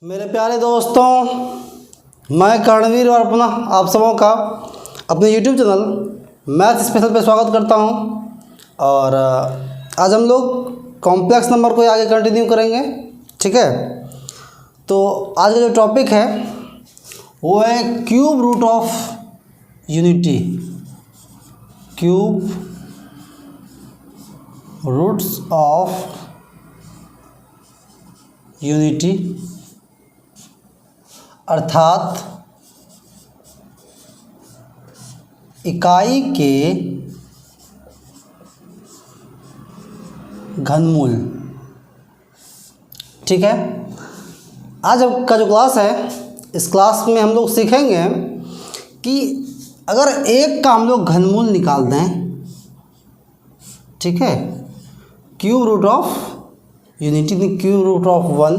मेरे प्यारे दोस्तों, मैं कर्णवीर और अपना आप सबों का अपने YouTube चैनल मैथ स्पेशल पे स्वागत करता हूं। और आज हम लोग कॉम्प्लेक्स नंबर को आगे कंटिन्यू करेंगे। ठीक है, तो आज का जो टॉपिक है वो है cube root of unity. Cube roots of unity अर्थात इकाई के घनमूल। ठीक है, आज का जो क्लास है, इस क्लास में हम लोग सीखेंगे कि अगर एक का हम लोग घनमूल निकाल दें, ठीक है, cube root of unity, cube root of 1,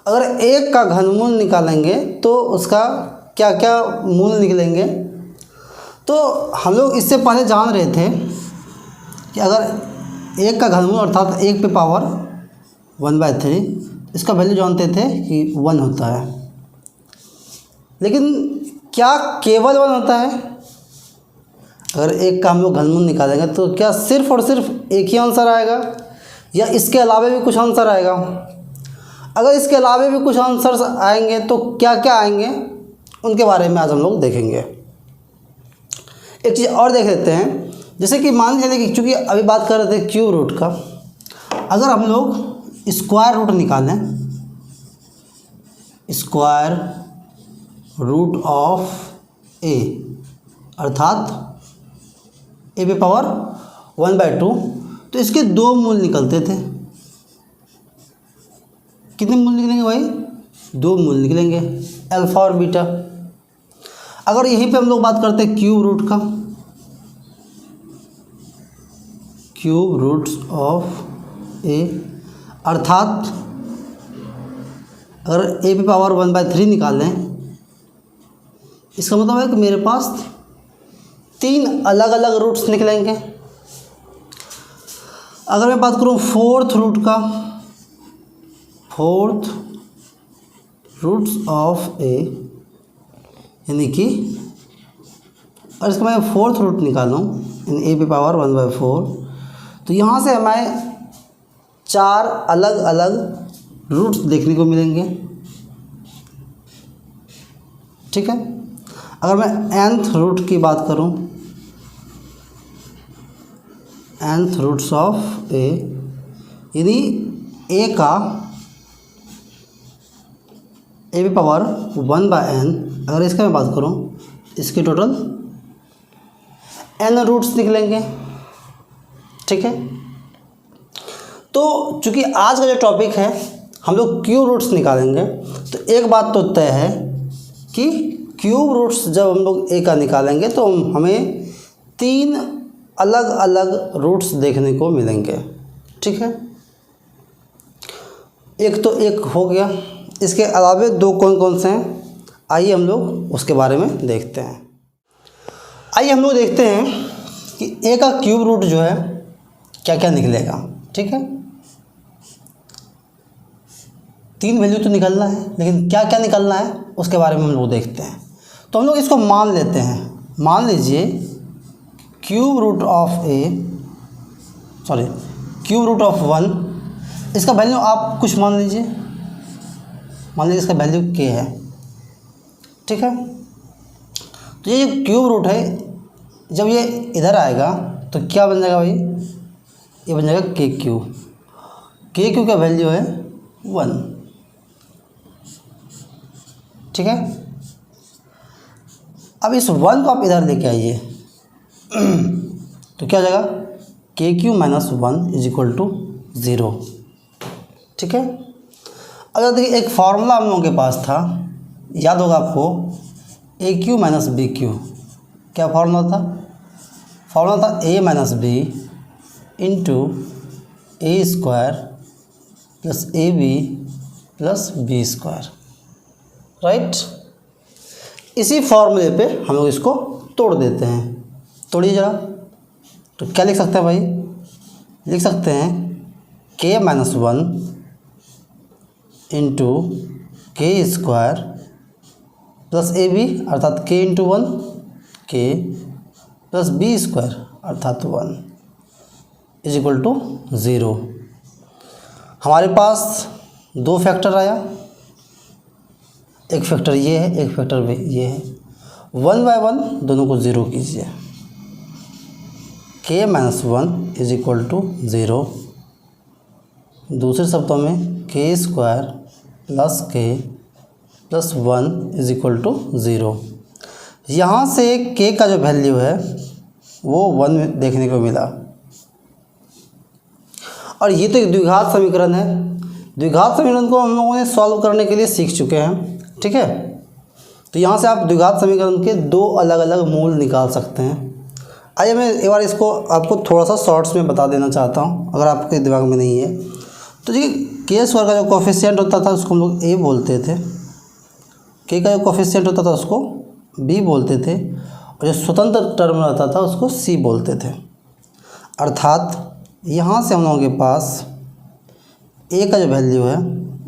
अगर एक का घनमूल निकालेंगे तो उसका क्या क्या मूल निकलेंगे। तो हम लोग इससे पहले जान रहे थे कि अगर एक का घनमूल अर्थात 1 पे पावर 1/3, इसका वैल्यू जानते थे कि 1 होता है। लेकिन क्या केवल 1 होता है? अगर एक का हम लोग घनमूल निकालेंगे तो क्या सिर्फ और सिर्फ एक ही आंसर आएगा या इसके अलावा भी कुछ आंसर आएगा? अगर इसके अलावा भी कुछ आंसर्स आएंगे तो क्या क्या आएंगे, उनके बारे में आज हम लोग देखेंगे। एक चीज़ और देख लेते हैं, जैसे कि मान लीजिए कि चूँकि अभी बात कर रहे थे क्यूब रूट का, अगर हम लोग स्क्वायर रूट निकालें, स्क्वायर रूट ऑफ ए अर्थात ए पे पावर 1/2, तो इसके 2 मूल निकलते थे। कितने मूल निकलेंगे भाई? 2 मूल निकलेंगे, अल्फा और बीटा। अगर यहीं पे हम लोग बात करते हैं क्यूब रूट का, क्यूब रूट्स ऑफ ए अर्थात अगर ए पे पावर 1/3 निकालें, इसका मतलब है कि मेरे पास 3 अलग अलग रूट्स निकलेंगे। अगर मैं बात करूँ फोर्थ रूट का, फोर्थ रूट्स ऑफ ए, यानी कि और इसका मैं फोर्थ रूट निकालूँ यानी ए पे पावर 1/4, तो यहाँ से हमें 4 अलग अलग रूट्स देखने को मिलेंगे। ठीक है, अगर मैं nth रूट की बात करूँ, nth रूट्स ऑफ ए यानी ए का ए पे पावर 1/n, अगर इसका मैं बात करूँ, इसके टोटल n रूट्स निकलेंगे। ठीक है, तो चूँकि आज का जो टॉपिक है हम लोग क्यूब रूट्स निकालेंगे, तो एक बात तो तय है कि क्यूब रूट्स जब हम लोग ए का निकालेंगे तो हमें 3 अलग अलग रूट्स देखने को मिलेंगे। ठीक है, एक तो एक हो गया, इसके अलावा 2 कौन कौन से हैं, आइए हम लोग उसके बारे में देखते हैं। आइए हम लोग देखते हैं कि ए का क्यूब रूट जो है क्या क्या निकलेगा। ठीक है, 3 वैल्यू तो निकलना है, लेकिन क्या क्या निकलना है उसके बारे में हम लोग देखते हैं। तो हम लोग इसको मान लेते हैं, मान लीजिए cube root of a, sorry cube root of 1, इसका वैल्यू आप कुछ मान लीजिए, इसका वैल्यू के है। ठीक है, तो ये जो क्यूब रूट है जब ये इधर आएगा तो क्या बन जाएगा भाई? ये बन जाएगा के क्यू। के क्यू का वैल्यू है 1। ठीक है, अब इस 1 को आप इधर लेके आइए तो क्या हो जाएगा? K cube minus 1 is equal to 0। ठीक है, अगर देखिए एक फार्मूला हम लोगों के पास था, याद होगा आपको, A cube minus B cube. क्या फार्मूला था? फार्मूला था A minus B into A square plus A B plus B square. Right, इसी फॉर्मूले पे हम लोग इसको तोड़ देते हैं। तोड़िए जरा, तो क्या लिख सकते हैं भाई? लिख सकते हैं k minus 1 into k square plus ए बी अर्थात k into 1 k plus B square अर्थात 1 इज इक्वल टू 0। हमारे पास दो फैक्टर आया, एक फैक्टर ये है, एक फैक्टर ये है। 1 बाय 1 दोनों को 0 कीजिए। k minus 1 is equal to 0। दूसरे शब्दों में k square plus k plus 1 is equal to 0। यहाँ से k का जो वैल्यू है वो 1 देखने को मिला। और ये तो एक द्विघात समीकरण है। द्विघात समीकरण को हम लोगों ने सॉल्व करने के लिए सीख चुके हैं, ठीक है। तो यहाँ से आप द्विघात समीकरण के दो अलग अलग मूल निकाल सकते हैं। आइए मैं एक बार इसको आपको थोड़ा सा शॉर्ट्स में बता देना चाहता हूँ, अगर आपके दिमाग में नहीं है तो। जी के स्क्वायर का जो कोफिशिएंट होता था उसको हम लोग ए बोलते थे, के का जो कोफिशिएंट होता था उसको बी बोलते थे, और जो स्वतंत्र टर्म रहता था उसको सी बोलते थे। अर्थात यहाँ से हम लोगों के पास ए का जो वैल्यू है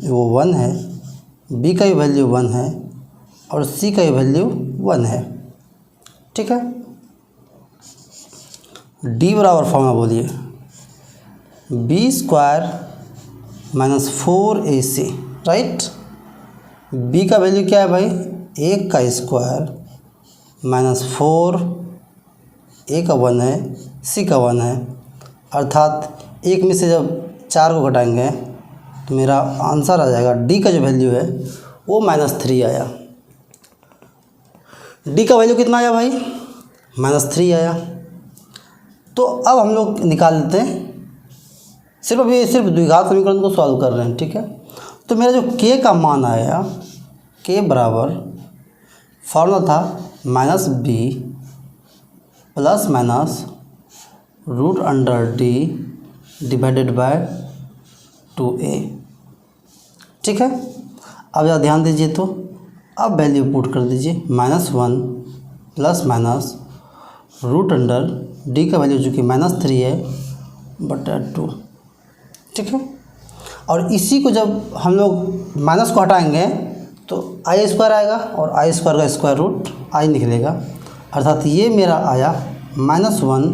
वो 1 है, बी का भी वैल्यू 1 है और सी का भी वैल्यू 1 है, ठीक है। डी बराबर फॉर्मूला बोलिए, b square minus 4ac, right. B का वैल्यू क्या है भाई, 1 का स्क्वायर माइनस 4, ए का 1 है, सी का 1 है। अर्थात एक में से जब 4 को घटाएंगे तो मेरा आंसर आ जाएगा, डी का जो वैल्यू है वो -3 आया। डी का वैल्यू कितना आया भाई, -3 आया। तो अब हम लोग निकाल लेते हैं, सिर्फ द्विघात समीकरण को सॉल्व कर रहे हैं, ठीक है। तो मेरा जो k का मान आया, k बराबर फॉर्मूला था -b plus minus √d divided by 2a, ठीक है। अब ज़रा ध्यान दीजिए, तो अब वैल्यू पुट कर दीजिए, -1 प्लस माइनस √d का वैल्यू जो कि -3 है बटा 2, ठीक है। और इसी को जब हम लोग माइनस को हटाएंगे तो आई स्क्वायर आएगा और आई स्क्वायर का स्क्वायर रूट आई निकलेगा। अर्थात ये मेरा आया -1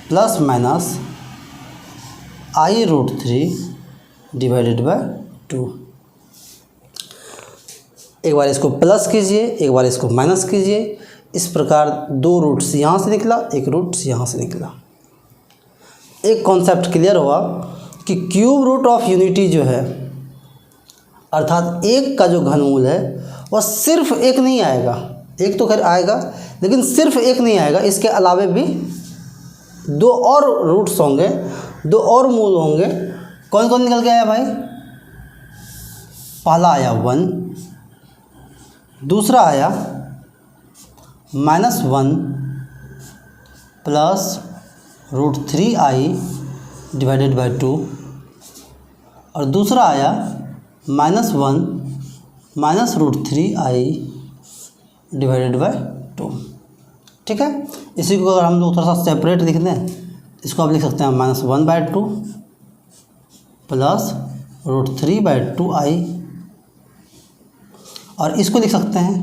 plus minus i√3 divided by 2। एक बार इसको प्लस कीजिए, एक बार इसको माइनस कीजिए। इस प्रकार दो रूट्स यहाँ से निकला, एक रूट्स यहाँ से निकला। एक कॉन्सेप्ट क्लियर हुआ कि क्यूब रूट ऑफ यूनिटी जो है, अर्थात एक का जो घनमूल है वह सिर्फ एक नहीं आएगा, एक तो खैर आएगा लेकिन सिर्फ एक नहीं आएगा, इसके अलावे भी दो और रूट्स होंगे, दो और मूल होंगे। कौन कौन निकल के आया भाई, पहला आया 1, दूसरा आया -1 प्लस √3i डिवाइडेड बाय 2, और दूसरा आया -1 माइनस √3i डिवाइडेड बाय 2, ठीक है। इसी को अगर हम लोग थोड़ा सा सेपरेट लिख दें, इसको आप लिख सकते हैं -1/2 प्लस √3/2i, और इसको लिख सकते हैं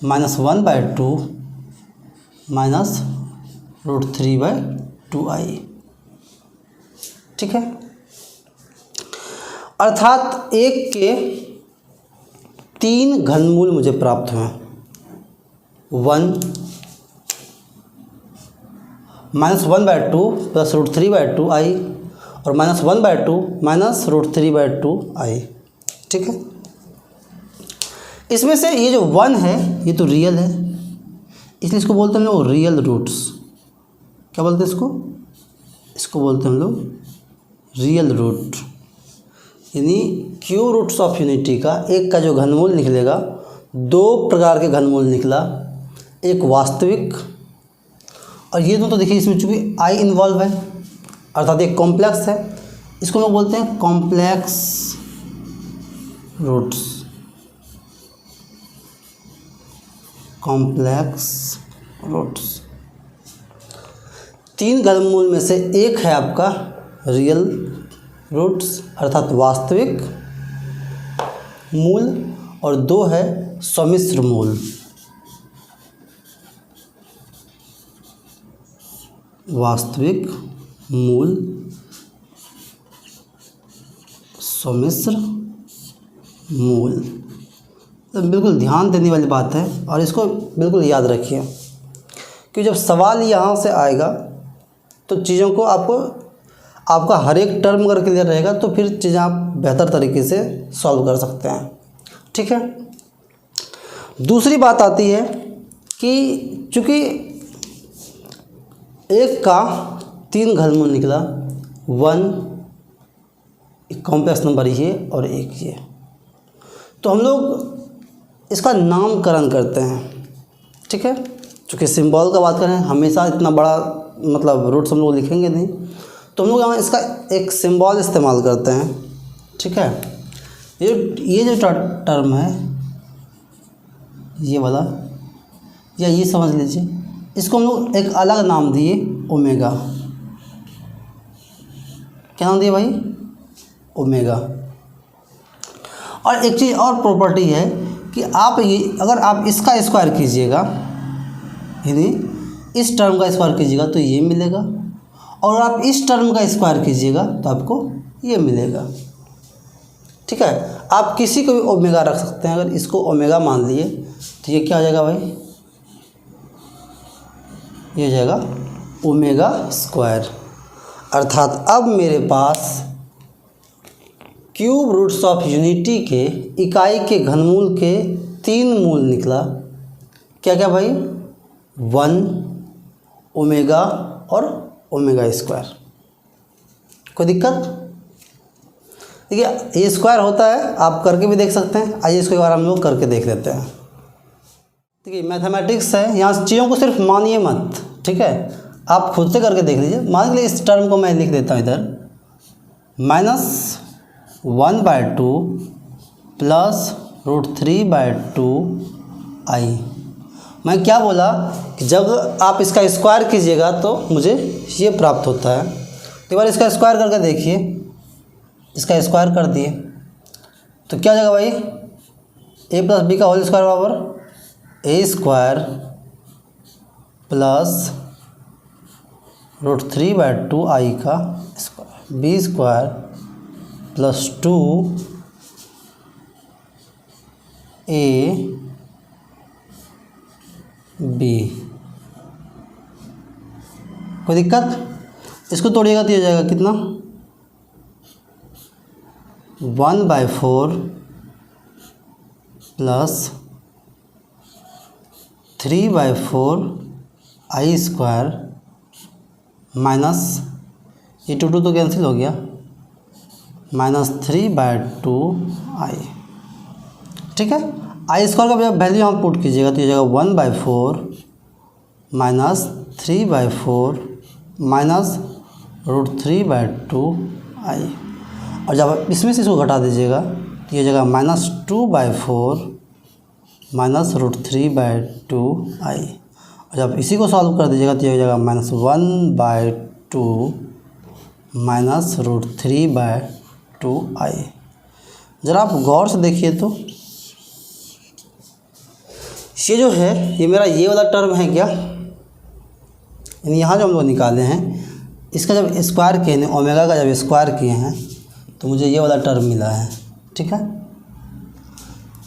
-1/2 माइनस √3/2i, ठीक है। अर्थात एक के 3 घनमूल मुझे प्राप्त हुए, 1 -1/2 प्लस √3/2i और -1/2 माइनस √3/2i, ठीक है। इसमें से ये जो 1 है ये तो रियल है, इसलिए इसको बोलते हैं हम लोग रियल रूट्स। क्या बोलते हैं इसको, इसको बोलते हैं हम लोग रियल रूट। यानी क्यूब रूट्स ऑफ यूनिटी का एक का जो घनमूल निकलेगा, 2 प्रकार के घनमूल निकला, एक वास्तविक, और ये तो देखिए इसमें चूँकि आई इन्वॉल्व है अर्थात एक कॉम्प्लेक्स है, इसको लोग बोलते हैं कॉम्प्लेक्स रूट्स, कॉम्प्लेक्स रूट्स। 3 घनमूल में से एक है आपका रियल रूट्स अर्थात वास्तविक मूल, और 2 है सम्मिश्र मूल। वास्तविक मूल, सम्मिश्र मूल। तो बिल्कुल ध्यान देने वाली बात है और इसको बिल्कुल याद रखिए कि जब सवाल यहाँ से आएगा तो चीज़ों को आपका हर एक टर्म अगर क्लियर रहेगा तो फिर चीज़ें आप बेहतर तरीके से सॉल्व कर सकते हैं। ठीक है। दूसरी बात आती है कि चूँकि एक का 3 घनमूल निकला, 1 कॉम्प्लेक्स नंबर ये और एक ये, तो हम लोग इसका नामकरण करते हैं। ठीक है। चूँकि सिंबल का बात करें, हमेशा इतना बड़ा मतलब रूट्स हम लोग लिखेंगे नहीं, तो हम लोग यहाँ इसका एक सिंबल इस्तेमाल करते हैं। ठीक है। ये जो टर्म है ये वाला, या ये समझ लीजिए, इसको हम लोग एक अलग नाम दिए ओमेगा। क्या नाम दिए भाई? ओमेगा। और एक चीज़ और प्रॉपर्टी है कि आप ये अगर आप इसका स्क्वायर कीजिएगा, यानी इस टर्म का स्क्वायर कीजिएगा तो ये मिलेगा, और आप इस टर्म का स्क्वायर कीजिएगा तो आपको ये मिलेगा। ठीक है। आप किसी को भी ओमेगा रख सकते हैं। अगर इसको ओमेगा मान लिए तो ये क्या हो जाएगा भाई? ये हो जाएगा ओमेगा स्क्वायर। अर्थात अब मेरे पास क्यूब रूट्स ऑफ यूनिटी के इकाई के घनमूल के 3 मूल निकला। क्या क्या भाई? 1 ओमेगा और ओमेगा स्क्वायर। कोई दिक्कत? देखिए ये स्क्वायर होता है, आप करके भी देख सकते हैं। आइए इसको एक बार हम लोग करके देख लेते हैं। देखिए मैथमेटिक्स है, यहाँ चीज़ों को सिर्फ मानिए मत। ठीक है। आप खुद से करके देख लीजिए। मान लीजिए इस टर्म को मैं लिख देता हूँ इधर, -1/2 प्लस √3/2 आई। मैं क्या बोला कि जब आप इसका स्क्वायर कीजिएगा तो मुझे ये प्राप्त होता है। तो एक बार इसका स्क्वायर करके देखिए। इसका स्क्वायर कर दिए तो क्या हो जाएगा भाई? a + b का होल स्क्वायर बराबर a² प्लस √3/2 i का स्क्वायर, b² प्लस 2ab। कोई दिक्कत? इसको तोड़िएगा तो ये हो जाएगा कितना? 1/4 प्लस 3/4 i² माइनस ये 2 तो कैंसिल हो गया, -3/2 i। ठीक है। आई स्क्वायर का जब वैल्यू यहाँ पुट कीजिएगा तो ये जाएगा 1/4 माइनस 3/4 माइनस √3/2 i। और जब इसमें से इसको घटा दीजिएगा तो ये जगह -2/4 माइनस √3/2 i। और जब इसी को सॉल्व कर दीजिएगा तो ये जगह -1/2 माइनस √3/2 i। ज़रा आप गौर से देखिए तो ये जो है ये मेरा ये वाला टर्म है क्या? यानी यहाँ जो हम लोग निकाले हैं इसका जब स्क्वायर किए हैं, ओमेगा का जब स्क्वायर किए हैं तो मुझे ये वाला टर्म मिला है। ठीक है।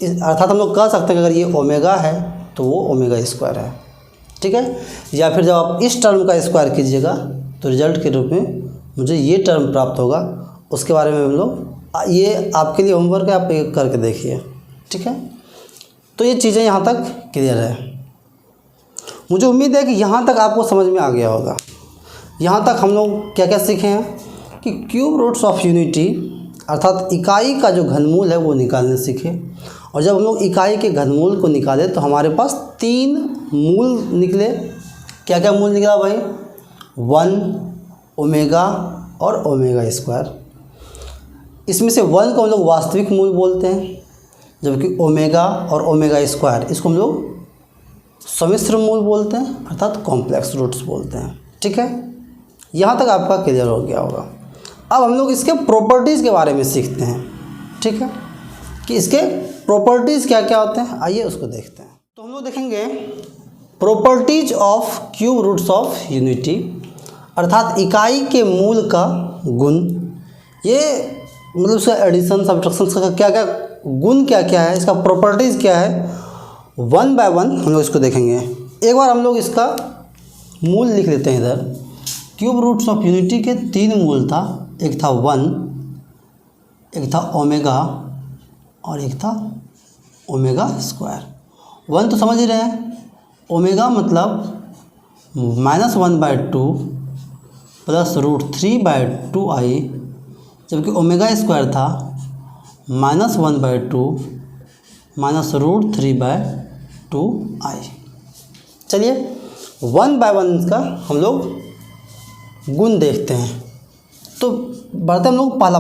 अर्थात हम लोग कह सकते हैं कि अगर ये ओमेगा है तो वो ओमेगा स्क्वायर है। ठीक है। या फिर जब आप इस टर्म का स्क्वायर कीजिएगा तो रिजल्ट के रूप में मुझे ये टर्म प्राप्त होगा। उसके बारे में हम लोग ये आपके लिए होमवर्क है, आप ये करके देखिए। ठीक है। तो ये चीज़ें यहाँ तक क्लियर है। मुझे उम्मीद है कि यहाँ तक आपको समझ में आ गया होगा। यहाँ तक हम लोग क्या क्या सीखे हैं कि क्यूब रूट्स ऑफ यूनिटी अर्थात इकाई का जो घनमूल है वो निकालने सीखे। और जब हम लोग इकाई के घनमूल को निकाले तो हमारे पास 3 मूल निकले। क्या क्या मूल निकला भाई? 1 ओमेगा और ओमेगा स्क्वायर। इसमें से 1 को हम लोग वास्तविक मूल बोलते हैं, जबकि ओमेगा और ओमेगा स्क्वायर इसको हम लोग सम्मिश्र मूल बोलते हैं अर्थात कॉम्प्लेक्स रूट्स बोलते हैं। ठीक है। यहाँ तक आपका क्लियर हो गया होगा। अब हम लोग इसके प्रॉपर्टीज़ के बारे में सीखते हैं, ठीक है, कि इसके प्रॉपर्टीज़ क्या क्या होते हैं। आइए उसको देखते हैं। तो हम लोग देखेंगे properties of cube roots of unity, अर्थात इकाई के मूल का गुण। ये मतलब उसका एडिशन सब्ट्रैक्शन का क्या क्या गुण क्या क्या है, इसका प्रॉपर्टीज़ क्या है, वन बाय वन हम लोग इसको देखेंगे। एक बार हम लोग इसका मूल लिख लेते हैं इधर। क्यूब रूट्स ऑफ यूनिटी के 3 मूल था, एक था 1, एक था ओमेगा और एक था ओमेगा स्क्वायर। 1 तो समझ ही रहे हैं, ओमेगा मतलब -1/2 प्लस √3/2i, जबकि ओमेगा स्क्वायर था -1/2 माइनस √3/2i। चलिए 1 बाय 1 का हम लोग गुण देखते हैं। तो बढ़ते हम लोग पहला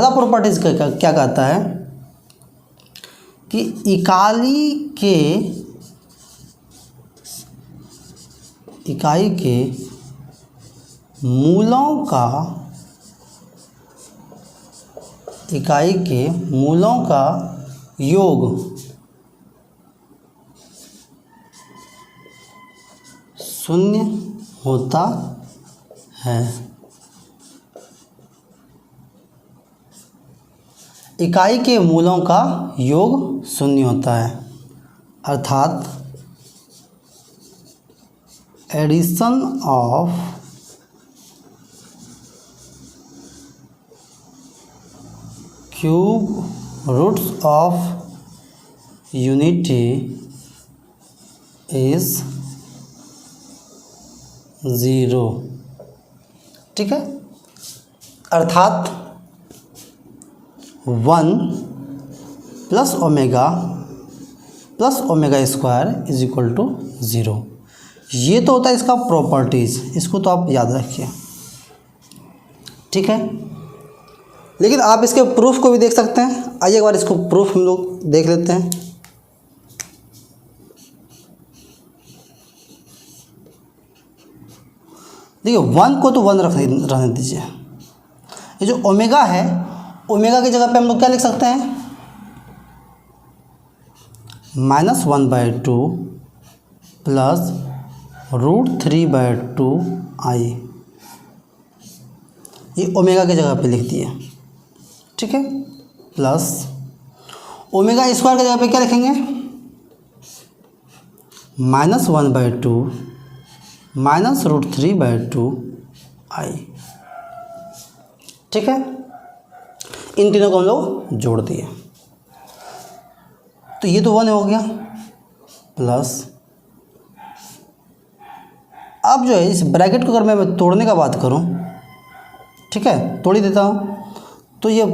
प्रॉपर्टीज़ क्या कहता है कि इकाई के मूलों का योग शून्य होता है। इकाई के मूलों का योग शून्य होता है, अर्थात addition of cube roots of unity is 0, ठीक है। अर्थात 1 plus omega square is equal to 0। ये तो होता है इसका प्रॉपर्टीज़, इसको तो आप याद रखिए, ठीक है। लेकिन आप इसके प्रूफ को भी देख सकते हैं। आइए एक बार इसको प्रूफ हम लोग देख लेते हैं। देखिए 1 को तो 1 रहने दीजिए। ये जो ओमेगा है, ओमेगा की जगह पे हम लोग क्या लिख सकते हैं, -1/2 प्लस √3/2i। ये ओमेगा की जगह पे लिख दिए, ठीक है। प्लस ओमेगा स्क्वायर की जगह पे क्या लिखेंगे, -1/2 माइनस √3/2i, ठीक है। इन तीनों को हम लोग जोड़ दिए तो ये तो 1 हो गया। प्लस अब जो है इस ब्रैकेट को अगर मैं तोड़ने का बात करूं, ठीक है, तोड़ ही देता हूं, तो ये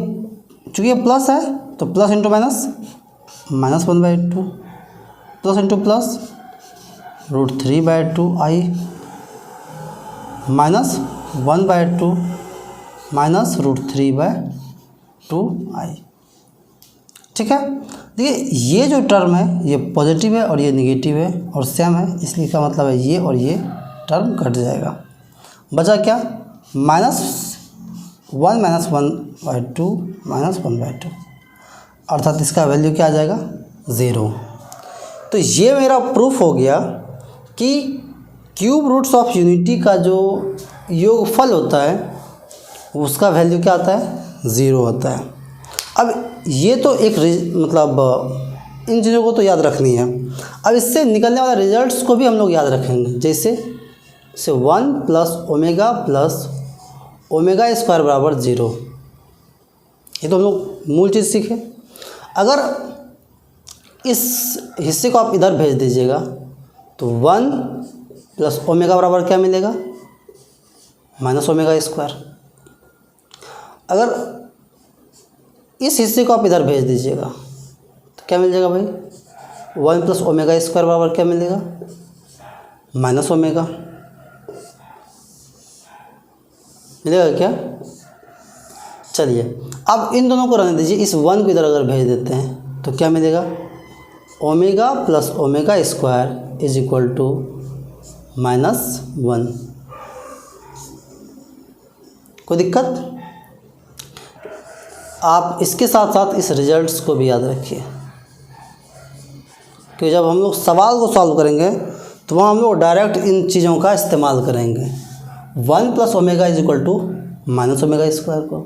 चूँकि ये प्लस है तो plus into minus, -1/2 plus into plus √3/2i minus 1/2 minus √3/2i, ठीक है। देखिए ये जो टर्म है ये पॉजिटिव है और ये निगेटिव है और सेम है, इसलिए का मतलब है ये और ये टर्म कट जाएगा। बचा क्या, -1 माइनस 1/2 माइनस 1/2, अर्थात इसका वैल्यू क्या आ जाएगा, 0। तो ये मेरा प्रूफ हो गया कि क्यूब रूट्स ऑफ यूनिटी का जो योगफल होता है उसका वैल्यू क्या आता है, 0 होता है। अब ये तो एक मतलब इन चीज़ों को तो याद रखनी है। अब इससे निकलने वाले रिजल्ट्स को भी हम लोग याद रखेंगे, जैसे 1 प्लस ओमेगा स्क्वायर बराबर 0। ये तो हम लोग मूल चीज़ सीखे। अगर इस हिस्से को आप इधर भेज दीजिएगा तो 1 प्लस ओमेगा बराबर क्या मिलेगा, माइनस ओमेगा स्क्वायर। अगर इस हिस्से को आप इधर भेज दीजिएगा तो क्या मिल जाएगा भाई, 1 प्लस ओमेगा स्क्वायर बराबर क्या मिलेगा, माइनस ओमेगा मिलेगा क्या। चलिए अब इन दोनों को रहने दीजिए, इस 1 को इधर अगर भेज देते हैं तो क्या मिलेगा, omega plus omega square is equal to -1। कोई दिक्कत? आप इसके साथ साथ इस रिजल्ट्स को भी याद रखिए कि जब हम लोग सवाल को सॉल्व करेंगे तो वहाँ हम लोग डायरेक्ट इन चीज़ों का इस्तेमाल करेंगे। 1 + omega is equal to minus omega square को,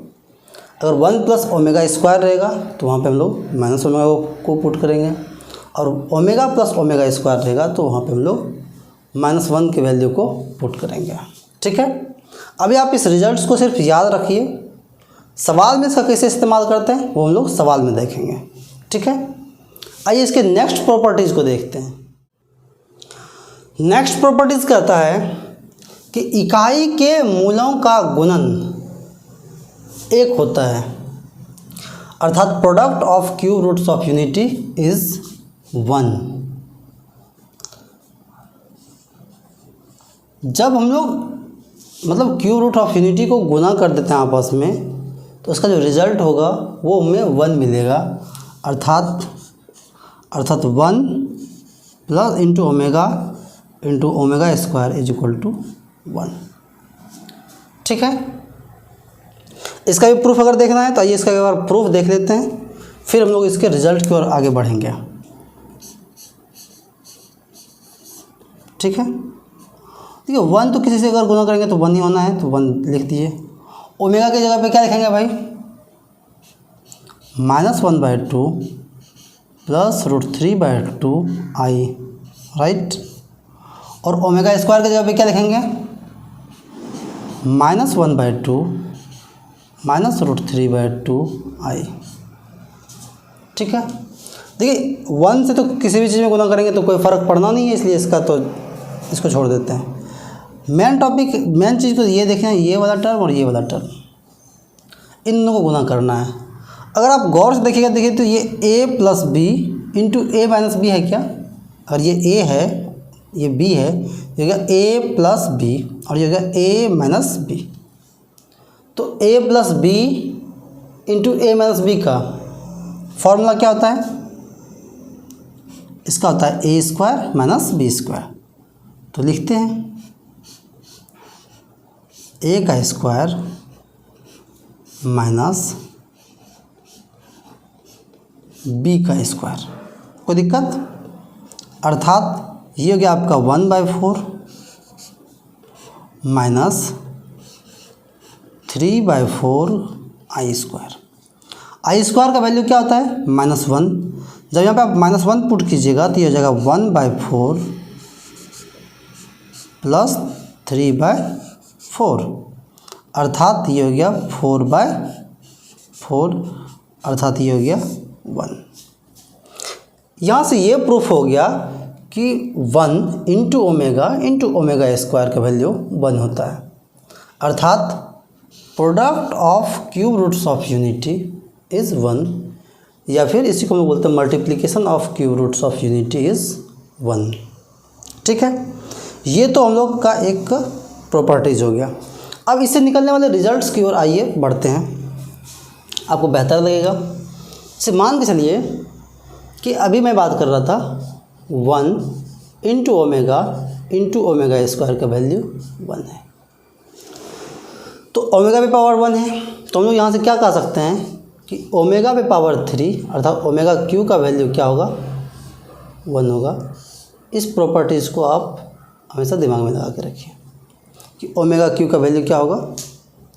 अगर 1 + ओमेगा स्क्वायर रहेगा तो वहाँ पे हम लोग माइनस ओमेगा को पुट करेंगे, और ओमेगा + ओमेगा स्क्वायर रहेगा तो वहाँ पे हम लोग -1 की वैल्यू को पुट करेंगे। ठीक है, अभी आप इस रिजल्ट्स को सिर्फ याद रखिए, सवाल में इसका कैसे इस्तेमाल करते हैं वो हम लोग सवाल में देखेंगे। ठीक है, आइए इसके नेक्स्ट प्रॉपर्टीज़ को देखते हैं। नेक्स्ट प्रॉपर्टीज़ कहता है कि इकाई के मूलों का गुणन 1 होता है, अर्थात product of cube roots of unity is 1। जब हम लोग मतलब क्यूब रूट ऑफ यूनिटी को गुना कर देते हैं आपस में तो उसका जो रिज़ल्ट होगा वो हमें 1 मिलेगा, अर्थात 1 + into omega square is equal to 1। ठीक है, इसका भी प्रूफ अगर देखना है तो आइए इसका एक बार प्रूफ देख लेते हैं, फिर हम लोग इसके रिजल्ट की ओर आगे बढ़ेंगे। ठीक है, देखिए 1 तो किसी से अगर गुना करेंगे तो 1 ही होना है, तो 1 लिख दीजिए। ओमेगा की जगह पे क्या लिखेंगे भाई? -1/2 + √3/2 i, राइट। और ओमेगा स्क्वायर की जगह पे क्या लिखेंगे? -1/2 -√3/2 i। ठीक है, देखिए 1 से तो किसी भी चीज़ में गुना करेंगे तो कोई फ़र्क पड़ना नहीं है, इसलिए इसका तो इसको छोड़ देते हैं। मेन चीज़ तो ये देखें, ये वाला टर्म और ये वाला टर्म, इन दोनों को गुना करना है। अगर आप गौर से देखिएगा, देखिए तो ये a + b into a - b है क्या? अगर ये a है, ये b है, ये हो गया a + b और ये हो गया a - b। तो a + b into a - b का फॉर्मूला क्या होता है? इसका होता है a² - b²। तो लिखते हैं a का स्क्वायर माइनस b का स्क्वायर। कोई दिक्कत? अर्थात ये हो गया आपका 1/4 माइनस 3/4 i²। i² का वैल्यू क्या होता है? -1। जब यहाँ पे आप -1 पुट कीजिएगा तो ये हो जाएगा 1/4 + 3/4, अर्थात ये हो गया 4/4, अर्थात ये हो गया 1। यहाँ से ये प्रूफ हो गया कि 1 इंटू ओमेगा स्क्वायर का वैल्यू 1 होता है, अर्थात product of cube roots of unity is 1, या फिर इसी को हम बोलते हैं multiplication of cube roots of unity is 1। ठीक है, ये तो हम लोग का एक प्रॉपर्टीज़ हो गया। अब इससे निकलने वाले रिजल्ट्स की ओर आइए बढ़ते हैं, आपको बेहतर लगेगा। इसे मान के चलिए कि अभी मैं बात कर रहा था 1 इंटू ओमेगा स्क्वायर का वैल्यू 1 है, तो ओमेगा पे पावर 1 है, तो हम लोग यहाँ से क्या कह सकते हैं कि ओमेगा पे पावर 3 अर्थात ओमेगा क्यू का वैल्यू क्या होगा? 1 होगा। इस प्रॉपर्टीज़ को आप हमेशा दिमाग में लगा के रखिए कि ओमेगा क्यू का वैल्यू क्या होगा?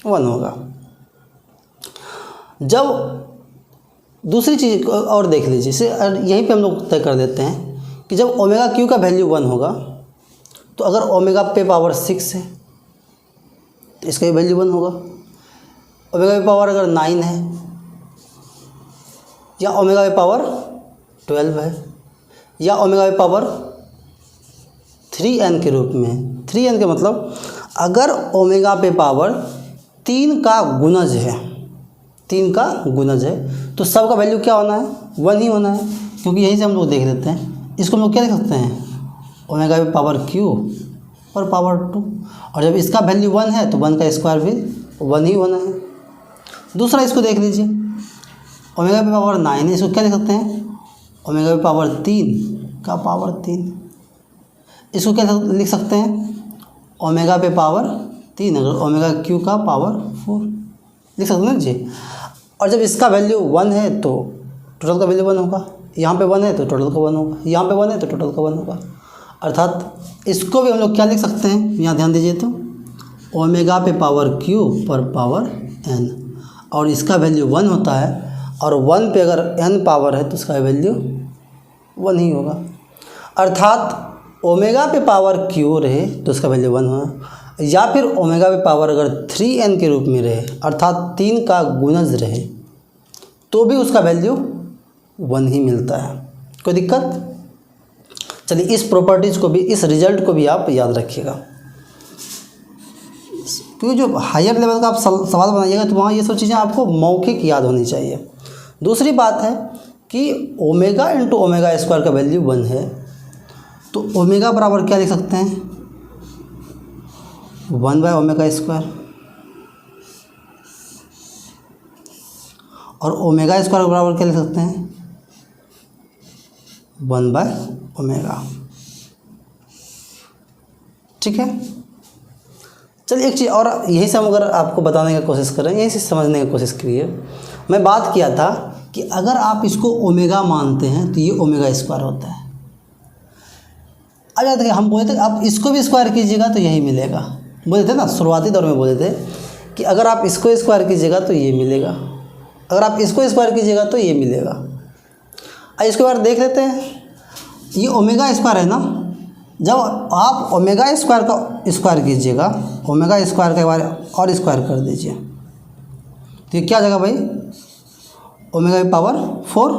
1 होगा। जब दूसरी चीज़ और देख लीजिए, इसे यहीं पे हम लोग तय कर देते हैं कि जब ओमेगा क्यू का वैल्यू 1 होगा तो अगर ओमेगा पे पावर 6 है तो इसका भी वैल्यू 1 होगा। ओमेगा पे पावर अगर 9 है या ओमेगा पे पावर 12 है या ओमेगा पे पावर 3n के रूप में, 3n के मतलब अगर ओमेगा पे पावर 3 का गुणज है, 3 का गुणज है तो सबका वैल्यू क्या होना है? 1 ही होना है, क्योंकि यहीं से हम लोग देख लेते हैं। इसको हम लोग क्या लिख सकते हैं? ओमेगा पे पावर क्यू और पावर 2, और जब इसका वैल्यू 1 है तो 1 का स्क्वायर भी 1 ही होना है। दूसरा इसको देख लीजिए, ओमेगा पे पावर 9 है, इसको क्या लिख सकते हैं? ओमेगा पे पावर 3 का पावर 3। इसको क्या लिख सकते हैं? ओमेगा पे पावर 3 अगर ओमेगा क्यू का पावर 4 लिख सकते हैं ना जी। और जब इसका वैल्यू 1 है तो टोटल का वैल्यू 1 होगा, यहाँ पे 1 है तो टोटल का 1 होगा, यहाँ पे 1 है तो टोटल का 1 होगा। अर्थात इसको भी हम लोग क्या लिख सकते हैं, यहाँ ध्यान दीजिए तो ओमेगा पे पावर क्यू पर पावर n, और इसका वैल्यू 1 होता है, और 1 पे अगर n पावर है तो उसका वैल्यू 1 ही होगा। अर्थात ओमेगा पे पावर क्यू रहे तो उसका वैल्यू 1 होगा, या फिर ओमेगा पे पावर अगर 3n के रूप में रहे अर्थात 3 का गुणज रहे तो भी उसका वैल्यू 1 ही मिलता है। कोई दिक्कत? चलिए इस प्रॉपर्टीज़ को भी, इस रिजल्ट को भी आप याद रखिएगा, क्योंकि जो हायर लेवल का आप सवाल बनाइएगा तो वहाँ ये सब चीज़ें आपको मौखिक याद होनी चाहिए। दूसरी बात है कि ओमेगा इंटू ओमेगा स्क्वायर का वैल्यू 1 है, तो ओमेगा बराबर क्या लिख सकते हैं, 1 बाय ओमेगा स्क्वायर, और ओमेगा स्क्वायर बराबर क्या लिख सकते हैं, 1 बाय ओमेगा। ठीक है। चलिए एक चीज़ और, यही से हम अगर आपको बताने की कोशिश करें, यही से समझने की कोशिश करिए। मैं बात किया था कि अगर आप इसको ओमेगा मानते हैं तो ये ओमेगा स्क्वायर होता है। अब याद रखिए हम बोले थे आप इसको भी स्क्वायर कीजिएगा तो यही मिलेगा, बोले थे ना शुरुआती दौर में, बोले थे कि अगर आप इसको स्क्वायर कीजिएगा तो ये मिलेगा, अगर आप इसको स्क्वायर कीजिएगा तो ये मिलेगा। अब इसके बाद देख लेते हैं, ये ओमेगा स्क्वायर है ना, जब आप ओमेगा स्क्वायर का स्क्वायर कीजिएगा, ओमेगा स्क्वायर का बार और स्क्वायर कर दीजिए तो ये क्या आ जाएगा भाई, ओमेगा की पावर 4,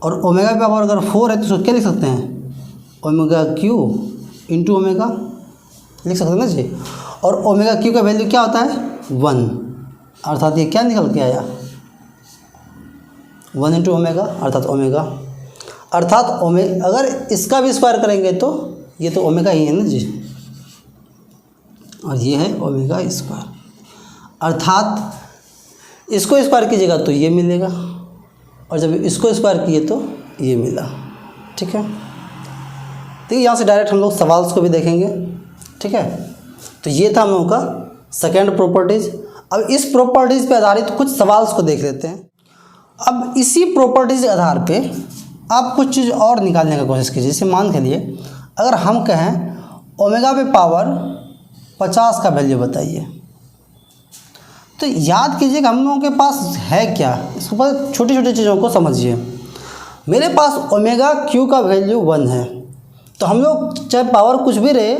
और ओमेगा की पावर अगर 4 है तो उसको क्या लिख सकते हैं, ओमेगा क्यू इंटू ओमेगा लिख सकते हैं ना जी। और ओमेगा क्यू का वैल्यू क्या होता है 1, अर्थात ये क्या निकल के आया 1 इंटू ओमेगा अर्थात ओमेगा, अर्थात अगर इसका भी स्क्वायर करेंगे तो ये तो ओमेगा ही है ना जी, और ये है ओमेगा स्क्वायर, अर्थात इसको स्क्वायर कीजिएगा तो ये मिलेगा, और जब इसको स्क्वायर किए तो ये मिला। ठीक है, तो यहाँ से डायरेक्ट हम लोग सवाल्स को भी देखेंगे। ठीक है, तो ये था हम लोगों का सेकेंड प्रॉपर्टीज़। अब इस प्रॉपर्टीज़ पे आधारित कुछ सवाल्स को देख लेते हैं। अब इसी प्रॉपर्टीज़ के आधार पे आप कुछ चीज़ और निकालने की कोशिश कीजिए। जैसे मान के लिए अगर हम कहें ओमेगा पे पावर 50 का वैल्यू बताइए, तो याद कीजिएगा हम लोगों के पास है क्या, इसके ऊपर छोटी छोटी चीज़ों को समझिए। मेरे पास ओमेगा क्यू का वैल्यू 1 है, तो हम लोग चाहे पावर कुछ भी रहे,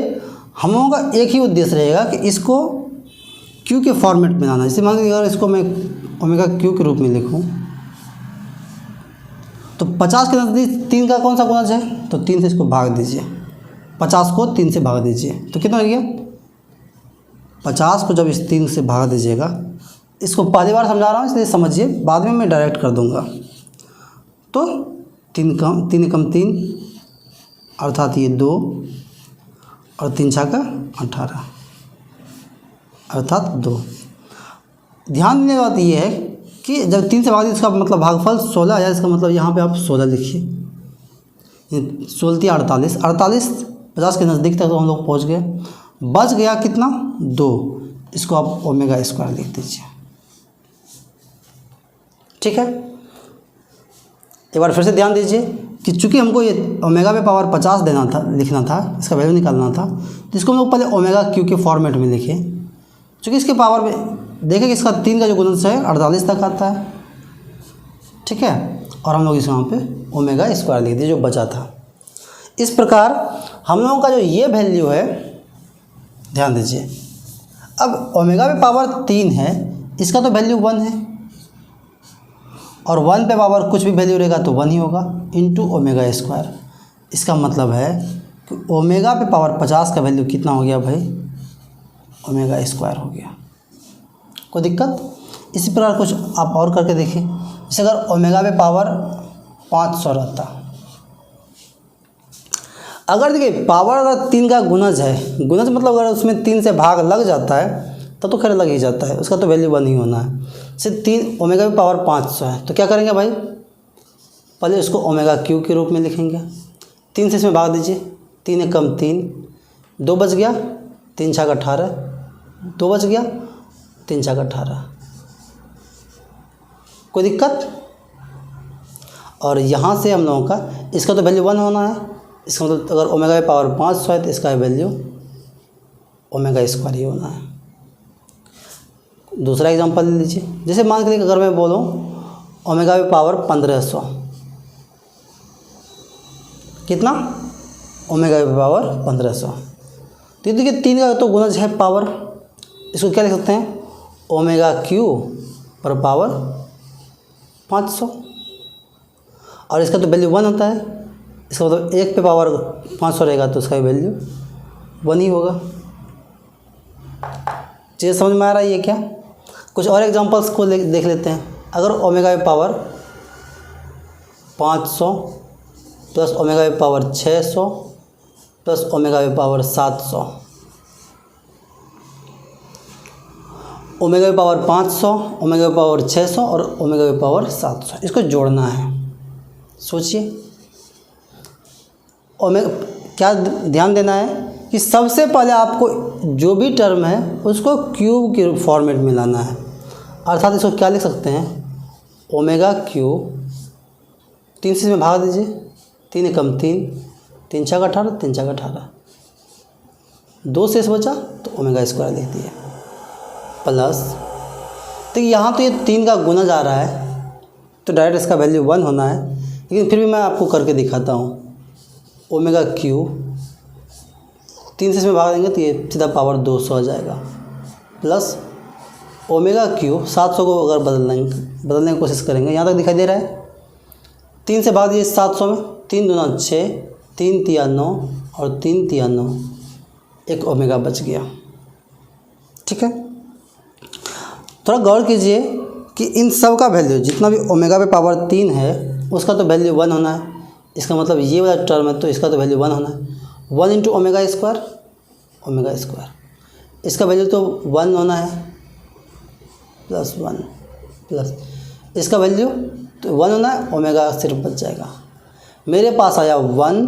हम लोगों का एक ही उद्देश्य रहेगा कि इसको क्यू के फॉर्मेट में लाना। जैसे मान लीजिए अगर इसको मैं ओमेगा क्यू के रूप में लिखूं तो 50 के नज़दीक 3 का कौन सा गुणज है, तो 3 से इसको भाग दीजिए, 50 को 3 से भाग दीजिए तो कितना हो गया 50 को जब इस 3 से भाग दीजिएगा, इसको पहली बार समझा रहा हूँ इसलिए समझिए, बाद में मैं डायरेक्ट कर दूँगा। तो 3 कम 3 अर्थात ये 2 और 3 छक्का 18 अर्थात 2। ध्यान देने की बात ये है कि जब 3 से भाग दिए इसका मतलब भागफल 16 आया, इसका मतलब यहाँ पे आप 16 लिखिए, 16 48 50 के नज़दीक तक तो हम लोग पहुँच गए। बच गया कितना 2, इसको आप ओमेगा स्क्वायर लिख दीजिए। ठीक है, एक बार फिर से ध्यान दीजिए कि चूँकि हमको ये ओमेगा पे पावर 50 देना था, लिखना था, इसका वैल्यू निकालना था, तो इसको हम लोग पहले ओमेगा क्यू के फॉर्मेट में लिखे। चूँकि इसके पावर में देखें कि इसका 3 का जो गुणज है 48 तक आता है। ठीक है, और हम लोग इस वहाँ पे ओमेगा स्क्वायर लिख दिए जो बचा था। इस प्रकार हम लोगों का जो ये वैल्यू है, ध्यान दीजिए, अब ओमेगा पे पावर 3 है, इसका तो वैल्यू 1 है, और 1 पे पावर कुछ भी वैल्यू रहेगा तो 1 ही होगा इंटू ओमेगा स्क्वायर। इसका मतलब है कि ओमेगा पे पावर 50 का वैल्यू कितना हो गया भाई, ओमेगा स्क्वायर हो गया। कोई दिक्कत? इसी प्रकार कुछ आप और करके देखिए। जैसे अगर ओमेगा पे पावर 500 रहता, अगर देखिए पावर अगर 3 का गुणज है, गुणज मतलब अगर उसमें 3 से भाग लग जाता है तब तो खैर लग ही जाता है, उसका तो वैल्यू 1 ही होना है। जैसे 3 ओमेगा पे पावर 500 है तो क्या करेंगे भाई, पहले उसको ओमेगा क्यू के रूप में लिखेंगे, 3 से इसमें भाग दीजिए, 3 कम 3, 2 बच गया, 3 छक्का 18 2 बच गया, 3 छक 18। कोई दिक्कत? और यहाँ से हम लोगों का इसका तो वैल्यू 1 होना है, इसका मतलब अगर ओमेगा की पावर 500 है तो इसका वैल्यू ओमेगा स्क्वायर ही होना है। दूसरा एग्जांपल ले लीजिए, जैसे मान के लिए अगर मैं बोलूँ ओमेगा की पावर 1500, कितना? ओमेगा की पावर 1500। तो देखिए 3 का तो गुणज है पावर, इसको क्या लिख सकते हैं? ओमेगा क्यू पर पावर 500। और इसका तो वैल्यू 1 होता है, इसका मतलब 1 पे पावर 500 रहेगा तो उसका वैल्यू 1 ही होगा। चीज़ समझ में आ रहा है ये क्या? कुछ और एग्जांपल्स को देख लेते हैं। अगर ओमेगा की पावर 500 प्लस ओमेगा की पावर 600 प्लस ओमेगा की पावर 700, ओमेगा की पावर 500, ओमेगा की पावर 600 और ओमेगा की पावर 700, इसको जोड़ना है। सोचिए ओमेगा, क्या ध्यान देना है कि सबसे पहले आपको जो भी टर्म है उसको क्यूब के फॉर्मेट में लाना है। अर्थात इसको क्या लिख सकते हैं? ओमेगा क्यूब, 3 से इसमें भाग दीजिए, 3 एकम 3, 3 छक 18, 3 छक 18, 2 शेष बचा तो ओमेगा स्क्वायर लिख दिए, प्लस, तो यहाँ तो ये 3 का गुणज आ रहा है तो डायरेक्ट इसका वैल्यू 1 होना है, लेकिन फिर भी मैं आपको करके दिखाता हूँ। ओमेगा क्यूब 3 से इसमें भाग देंगे तो ये सीधा पावर 200 आ जाएगा, प्लस ओमेगा क्यूब 700 को अगर बदलने की कोशिश करेंगे, यहाँ तक दिखाई दे रहा है, 3 से भाग दीजिए 700 में, 3 दूना 6, 3 तिया 9 और 3 तिया 9, एक ओमेगा बच गया। ठीक है, थोड़ा गौर कीजिए कि इन सब का वैल्यू जितना भी ओमेगा पे पावर 3 है उसका तो वैल्यू 1 होना है। इसका मतलब ये वाला टर्म है तो इसका तो वैल्यू 1 होना है। 1 into omega square, omega square, इसका वैल्यू तो 1 होना है, प्लस 1 प्लस इसका वैल्यू तो 1 होना है, ओमेगा सिर्फ बच जाएगा। मेरे पास आया 1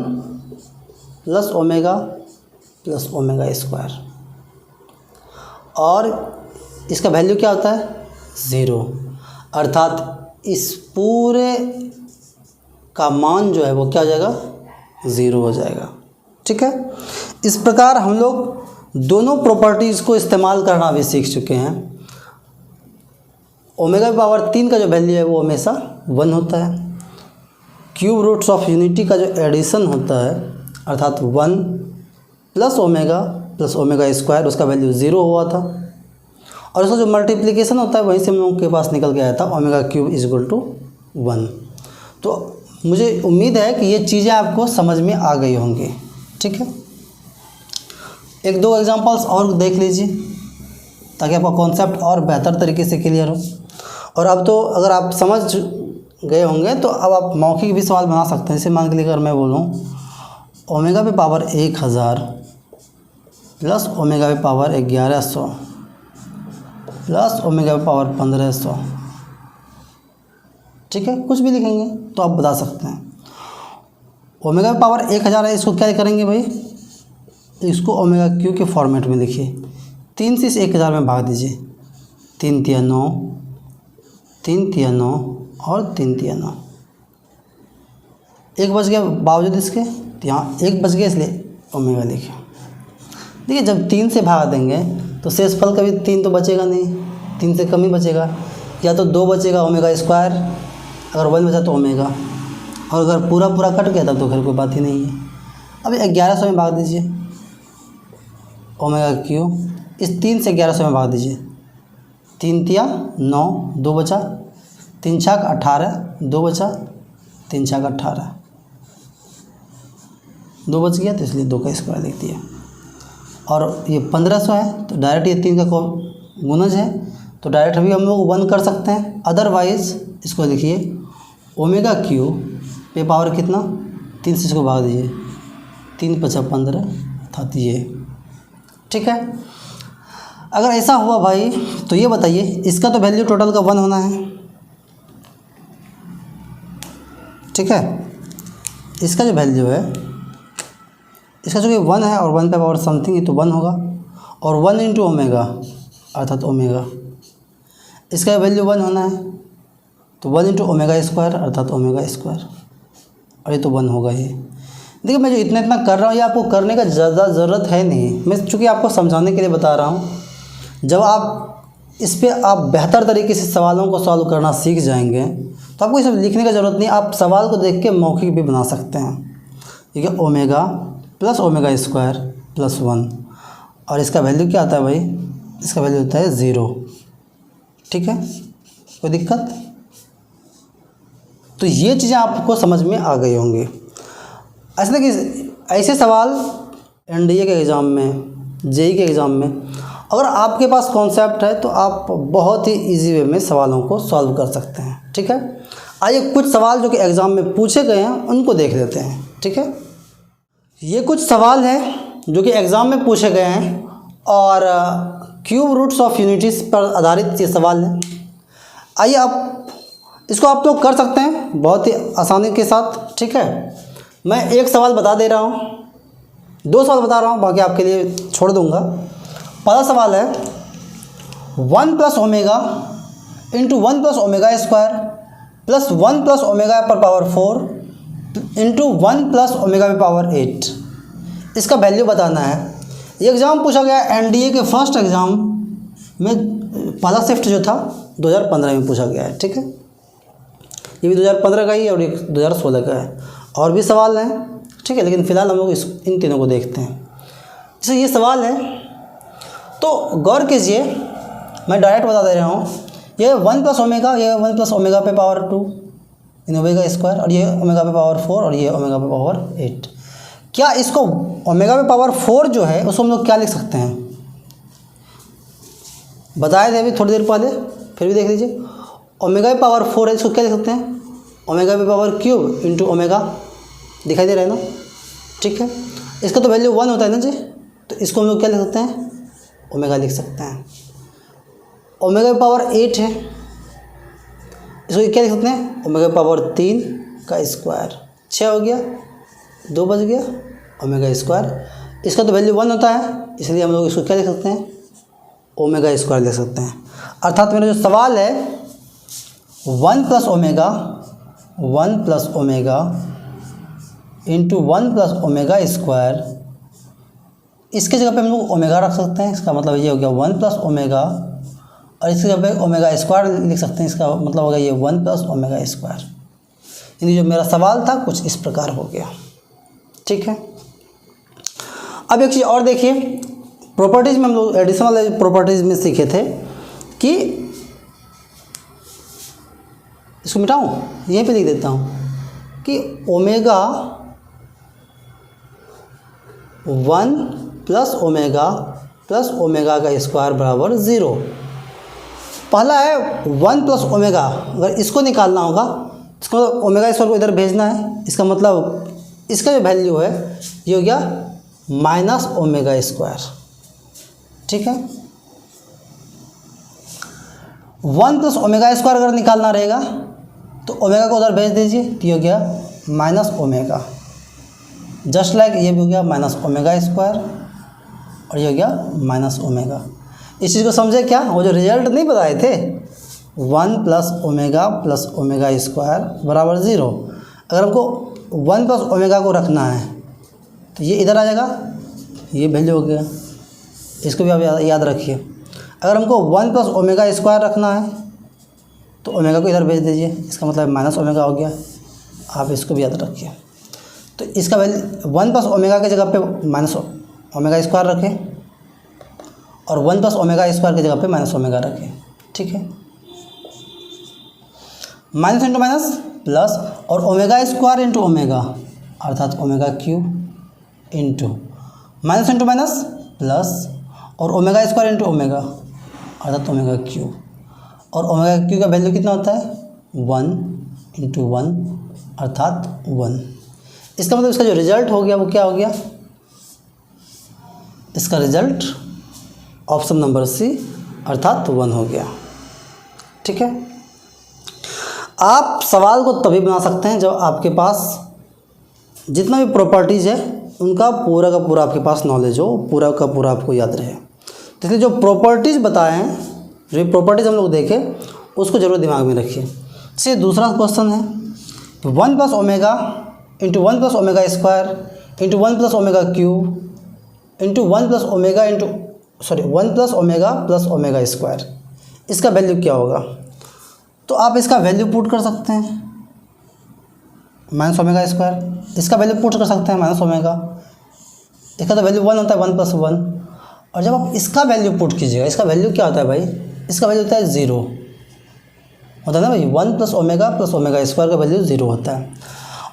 प्लस ओमेगा स्क्वायर, और इसका वैल्यू क्या होता है? 0। अर्थात इस पूरे का मान जो है वो क्या हो जाएगा? 0 हो जाएगा। ठीक है, इस प्रकार हम लोग दोनों प्रॉपर्टीज़ को इस्तेमाल करना भी सीख चुके हैं। ओमेगा की पावर 3 का जो वैल्यू है वो हमेशा 1 होता है। क्यूब रूट्स ऑफ यूनिटी का जो एडिशन होता है अर्थात 1 प्लस ओमेगा स्क्वायर, उसका वैल्यू 0 हुआ था, और उसका जो मल्टीप्लिकेशन होता है वहीं से हम लोगों के पास निकल के आया था omega cube is equal to 1। तो मुझे उम्मीद है कि ये चीज़ें आपको समझ में आ गई होंगी। ठीक है, 1-2 एग्जांपल्स और देख लीजिए ताकि आपका कॉन्सेप्ट और बेहतर तरीके से क्लियर हो। और अब तो अगर आप समझ गए होंगे तो अब आप मौखिक भी सवाल बना सकते हैं। जैसे मान के लिए अगर मैं बोलूँ ओमेगा पे पावर 1000 प्लस ओमेगा पे पावर 1100 प्लस ओमेगा पे पावर 1500, ठीक है, कुछ भी लिखेंगे तो आप बता सकते हैं। ओमेगा पे पावर 1000 है, इसको क्या करेंगे भाई? इसको ओमेगा क्यू के फॉर्मेट में लिखिए। 3 से इस 1000 में भाग दीजिए, 3 तिया 9, 3 तिया 9 और 3 तिया 9, एक बच गया बावजूद इसके, तो यहाँ एक बच गया इसलिए ओमेगा लिखे। देखिए जब 3 से भाग देंगे तो शेषफल कभी 3 तो बचेगा नहीं, 3 से कम ही बचेगा, या तो 2 बचेगा ओमेगा स्क्वायर, अगर 1 बचा तो ओमेगा, और अगर पूरा कट गया तब तो फिर कोई बात ही नहीं है। अब 1100 में भाग दीजिए ओमेगा क्यू, इस 3 से 1100 में भाग दीजिए, 3 तिया 9, 2 बचा, 3 छक 18, 2 बचा, 3 छक 18, 2 बच गया तो इसलिए 2 का स्क्वायर लिख दिया। और ये 1500 है तो डायरेक्ट ये 3 का गुणज है तो डायरेक्ट अभी हम लोग 1 कर सकते हैं। अदरवाइज़ इसको लिखिए ओमेगा क्यू पे पावर कितना, 3 से इसको भाग दीजिए, 3 × 5 = 15 अर्थात ये। ठीक है, अगर ऐसा हुआ भाई तो ये बताइए इसका तो वैल्यू टोटल का 1 होना है। ठीक है, इसका जो वैल्यू है, इसका जो कि 1 है और 1 पे पावर समथिंग, ये तो 1 होगा, और 1 इंटू ओमेगा अर्थात ओमेगा, इसका वैल्यू 1 होना है, तो 1 इंटू ओमेगा स्क्वायर अर्थात ओमेगा स्क्वायर, और ये तो 1 होगा ही। देखिए मैं जो इतना कर रहा हूँ ये आपको करने का ज़्यादा ज़रूरत है नहीं, मैं चूँकि आपको समझाने के लिए बता रहा हूँ। जब आप इस पे आप बेहतर तरीके से सवालों को सॉल्व करना सीख जाएंगे तो आपको ये सब लिखने का ज़रूरत नहीं, आप सवाल को देख के मौखिक भी बना सकते हैं। ठीक है, omega plus omega square plus 1, और इसका वैल्यू क्या आता है भाई, इसका वैल्यू होता है 0। ठीक है, कोई दिक्कत? तो ये चीज़ें आपको समझ में आ गई होंगी। ऐसे कि ऐसे सवाल एनडीए के एग्ज़ाम में, जेई के एग्ज़ाम में अगर आपके पास कॉन्सेप्ट है तो आप बहुत ही इजी वे में सवालों को सॉल्व कर सकते हैं। ठीक है, आइए कुछ सवाल जो कि एग्ज़ाम में पूछे गए हैं उनको देख लेते हैं। ठीक है, ये कुछ सवाल हैं जो कि एग्ज़ाम में पूछे गए हैं और क्यूब रूट्स ऑफ यूनिटीज़ पर आधारित ये सवाल है। आइए आप इसको आप लोग कर सकते हैं बहुत ही आसानी के साथ। ठीक है, मैं एक सवाल बता दे रहा हूँ, 2 सवाल बता रहा हूँ, बाकी आपके लिए छोड़ दूँगा। पहला सवाल है 1 plus omega into 1 plus omega square plus 1 plus omega पर पावर 4 इंटू 1 प्लस ओमेगा पर पावर 8, इसका वैल्यू बताना है। ये एग्ज़ाम पूछा गया एनडीए के फर्स्ट एग्ज़ाम में, पहला शिफ्ट जो था 2015 में पूछा गया है। ठीक है, ये भी 2015 का ही और एक 2016 का है, और भी सवाल हैं। ठीक है, लेकिन फ़िलहाल हम लोग इन तीनों को देखते हैं। जैसे ये सवाल है तो गौर कीजिए, मैं डायरेक्ट बता दे रहा हूँ, ये 1 प्लस ओमेगा, ये 1 प्लस ओमेगा पे पावर 2 इन ओमेगा स्क्वायर, और ये ओमेगा पे पावर 4 और ये ओमेगा पे पावर 8। क्या इसको ओमेगा पे पावर 4 जो है उसको हम लोग क्या लिख सकते हैं, बताए थे अभी थोड़ी देर पहले, फिर भी देख लीजिए। ओमेगा पे पावर 4 है, इसको क्या लिख सकते हैं, ओमेगा पे पावर क्यूब इंटू ओमेगा, दिखाई दे रहा है ना। ठीक है, इसका तो वैल्यू 1 होता है ना जी, तो इसको हम लोग क्या लिख सकते हैं, ओमेगा लिख सकते हैं। ओमेगा पावर 8 है, इसको क्या लिख सकते हैं, ओमेगा पावर 3 का स्क्वायर, 6 हो गया, 2 बच गया, ओमेगा स्क्वायर। इसका तो वैल्यू 1 होता है, इसलिए हम लोग इसको क्या लिख सकते हैं, ओमेगा स्क्वायर लिख सकते हैं। अर्थात मेरा जो सवाल है 1 plus omega, 1 plus omega into 1 plus omega square, इसके जगह पे हम लोग ओमेगा रख सकते हैं। इसका मतलब ये हो गया 1 प्लस ओमेगा, और इसकी जगह पे ओमेगा स्क्वायर लिख सकते हैं। इसका मतलब हो गया ये 1 प्लस ओमेगा स्क्वायर। यानी जो मेरा सवाल था कुछ इस प्रकार हो गया। ठीक है, अब एक चीज़ और देखिए, प्रॉपर्टीज़ में हम लोग एडिशनल प्रॉपर्टीज़ में सीखे थे कि इसको मिटाऊँ, यहीं पे लिख देता हूँ कि ओमेगा 1 प्लस ओमेगा का स्क्वायर बराबर 0। पहला है 1 प्लस ओमेगा, अगर इसको निकालना होगा इसको ओमेगा स्क्वायर को इधर भेजना है, इसका मतलब इसका जो वैल्यू है ये हो गया माइनस ओमेगा स्क्वायर। ठीक है, 1 प्लस ओमेगा स्क्वायर अगर निकालना रहेगा तो ओमेगा को उधर भेज दीजिए, तो ये हो गया माइनस ओमेगा, जस्ट लाइक ये भी हो गया माइनस ओमेगा स्क्वायर, और ये हो गया माइनस ओमेगा। इस चीज़ को समझे क्या, वो जो रिजल्ट नहीं बताए थे 1 प्लस ओमेगा स्क्वायर बराबर 0, अगर हमको 1 प्लस ओमेगा को रखना है तो ये इधर आ जाएगा, ये वैल्यू हो गया, इसको भी आप याद रखिए। अगर हमको 1 प्लस ओमेगा स्क्वायर रखना है तो ओमेगा को इधर भेज दीजिए, इसका मतलब माइनस ओमेगा हो गया, आप इसको भी याद रखिए। तो इसका वैल्यू 1 प्लस ओमेगा की जगह पे माइनस ओमेगा स्क्वायर रखें, और 1 प्लस ओमेगा स्क्वायर की जगह पे माइनस ओमेगा रखें। ठीक है, माइनस इंटू माइनस प्लस, और ओमेगा स्क्वायर इंटू ओमेगा अर्थात omega cube into minus into minus plus, और ओमेगा स्क्वायर इंटू ओमेगा अर्थात ओमेगा क्यूब, और ओमेगा क्यू का वैल्यू कितना होता है 1 इंटू 1 अर्थात 1। इसका मतलब इसका जो रिजल्ट हो गया वो क्या हो गया, इसका रिजल्ट ऑप्शन नंबर सी अर्थात 1 हो गया। ठीक है, आप सवाल को तभी बना सकते हैं जब आपके पास जितना भी प्रॉपर्टीज़ है उनका पूरा का पूरा आपके पास नॉलेज हो, पूरा का पूरा आपको याद रहे। तो इसलिए जो प्रॉपर्टीज़ बताए हैं, जो प्रॉपर्टीज़ हम लोग देखें, उसको जरूर दिमाग में रखिए। चलिए दूसरा क्वेश्चन है 1 + omega into 1 + omega square into 1 + omega cube into 1 + omega 1 + omega plus omega square, इसका वैल्यू क्या होगा? तो आप इसका वैल्यू पुट कर सकते हैं -ओमेगा स्क्वायर, इसका वैल्यू पुट कर सकते हैं -ओमेगा, इसका तो वैल्यू 1 होता है 1 + 1। और जब आप इसका वैल्यू पुट कीजिएगा, इसका वैल्यू क्या होता है भाई? इसका वैल्यू होता है 0 होता है ना भाई, 1 + ओमेगा प्लस ओमेगा स्क्वायर का वैल्यू 0 होता है।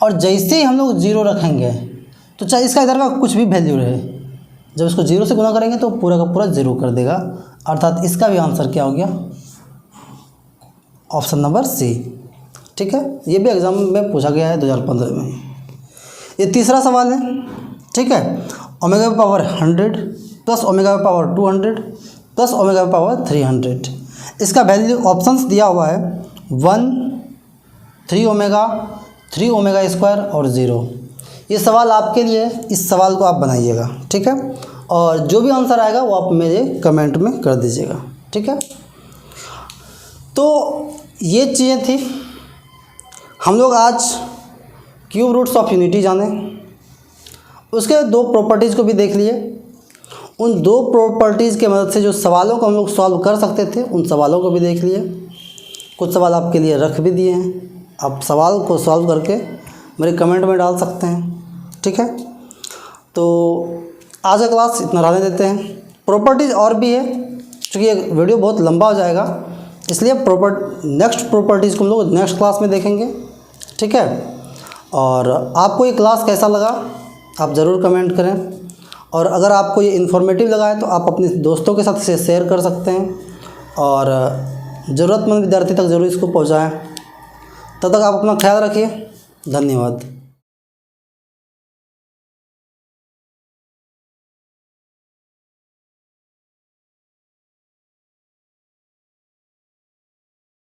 और जैसे ही हम लोग 0 रखेंगे तो चाहे इसका इधर का कुछ भी वैल्यू रहे, जब इसको 0 से गुना करेंगे तो पूरा का पूरा 0 कर देगा, अर्थात इसका भी आंसर क्या हो गया? Option number C. ठीक है, ये भी एग्जाम में पूछा गया है 2015 में। ये तीसरा सवाल है। ठीक है, omega power 100 plus omega power 200 plus omega power 300, इसका वैल्यू ऑप्शंस दिया हुआ है 1, 3 ओमेगा, 3 ओमेगा स्क्वायर और 0। ये सवाल आपके लिए, इस सवाल को आप बनाइएगा। ठीक है, और जो भी आंसर आएगा वो आप मेरे कमेंट में कर दीजिएगा। ठीक है, तो ये चीज़ें थी। हम लोग आज क्यूब रूट्स ऑफ यूनिटी जाने, उसके 2 प्रॉपर्टीज़ को भी देख लिए। उन 2 प्रॉपर्टीज़ के मदद से जो सवालों को हम लोग सॉल्व कर सकते थे, उन सवालों को भी देख लिए। कुछ सवाल आपके लिए रख भी दिए हैं, आप सवाल को सॉल्व करके मेरे कमेंट में डाल सकते हैं। ठीक है, तो आज का क्लास इतना रहने देते हैं। प्रॉपर्टीज़ और भी है, क्योंकि ये वीडियो बहुत लंबा हो जाएगा, इसलिए नेक्स्ट प्रॉपर्टीज़ को हम लोग नेक्स्ट क्लास में देखेंगे। ठीक है, और आपको ये क्लास कैसा लगा आप ज़रूर कमेंट करें, और अगर आपको ये इन्फॉर्मेटिव लगा है तो आप अपने दोस्तों के साथ इसे शेयर कर सकते हैं, और ज़रूरतमंद विद्यार्थी तक ज़रूर इसको पहुंचाएं। तब तक आप अपना ख्याल रखिए। धन्यवाद।